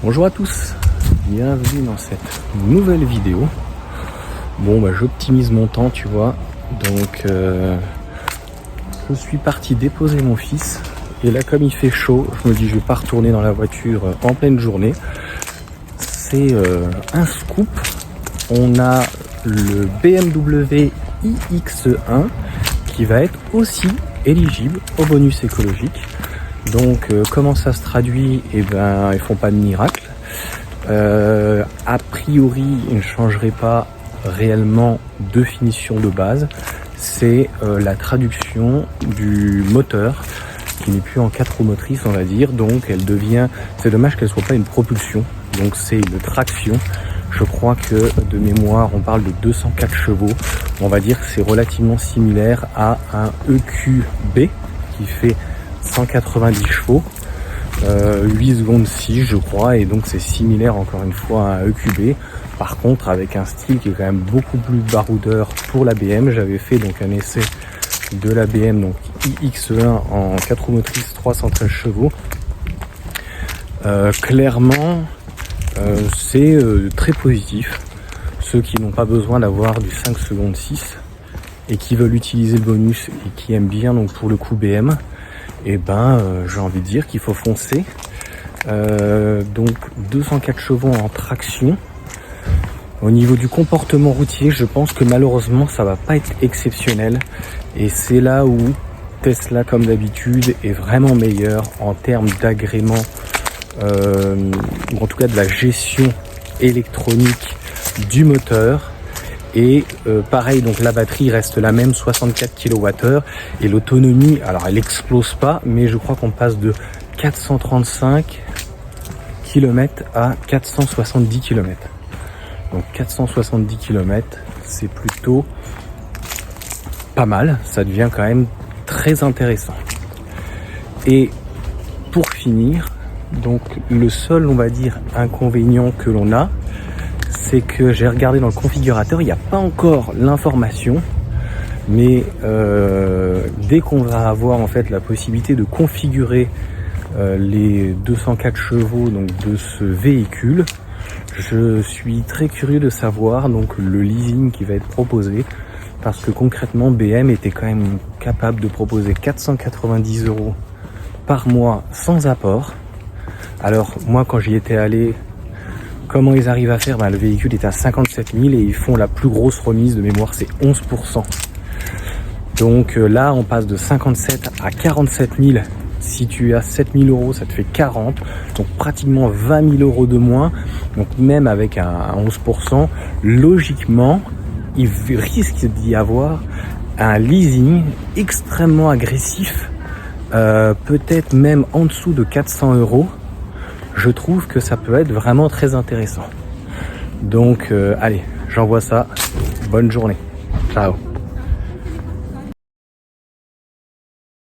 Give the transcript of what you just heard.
Bonjour à tous, bienvenue dans cette nouvelle vidéo. Bon j'optimise mon temps, tu vois, donc je suis parti déposer mon fils et là comme il fait chaud, je me dis je vais pas retourner dans la voiture en pleine journée. C'est un scoop, on a le BMW iX1 qui va être aussi éligible au bonus écologique. Donc comment ça se traduit? Eh ben ils font pas de miracle. A priori il ne changerait pas réellement de finition de base. C'est la traduction du moteur qui n'est plus en 4 roues motrices, on va dire. Donc elle devient, c'est dommage qu'elle soit pas une propulsion, donc c'est une traction. Je crois que de mémoire on parle de 204 chevaux. On va dire que c'est relativement similaire à un EQB qui fait 190 chevaux, 8 secondes 6 je crois, et donc c'est similaire encore une fois à un EQB. Par contre avec un style qui est quand même beaucoup plus baroudeur pour la BM. J'avais fait donc un essai de la BM, donc iX1 en 4 roues motrices 313 chevaux. Clairement c'est très positif. Ceux qui n'ont pas besoin d'avoir du 5 secondes 6 et qui veulent utiliser le bonus et qui aiment bien donc pour le coup BM, et j'ai envie de dire qu'il faut foncer. Donc 204 chevaux en traction. Au niveau du comportement routier, je pense que malheureusement ça va pas être exceptionnel, et c'est là où Tesla comme d'habitude est vraiment meilleur en termes d'agrément, ou en tout cas de la gestion électronique du moteur. Et pareil, donc la batterie reste la même, 64 kWh, et l'autonomie, alors elle explose pas, mais je crois qu'on passe de 435 km à 470 km. Donc 470 km, c'est plutôt pas mal, ça devient quand même très intéressant. Et pour finir, donc le seul, on va dire, inconvénient que l'on a, c'est que j'ai regardé dans le configurateur, il n'y a pas encore l'information, mais dès qu'on va avoir en fait la possibilité de configurer les 204 chevaux donc de ce véhicule, je suis très curieux de savoir donc le leasing qui va être proposé, parce que concrètement BM était quand même capable de proposer 490 € par mois sans apport. Alors moi quand j'y étais allé, comment ils arrivent à faire? Le véhicule est à 57 000 et ils font la plus grosse remise de mémoire, c'est 11%. Donc là, on passe de 57 à 47 000. Si tu as 7 000 €, ça te fait 40. Donc pratiquement 20 000 € de moins. Donc même avec un 11%, logiquement, il risque d'y avoir un leasing extrêmement agressif. Peut-être même en dessous de 400 €. Je trouve que ça peut être vraiment très intéressant. Donc allez, j'envoie ça. Bonne journée. Ciao.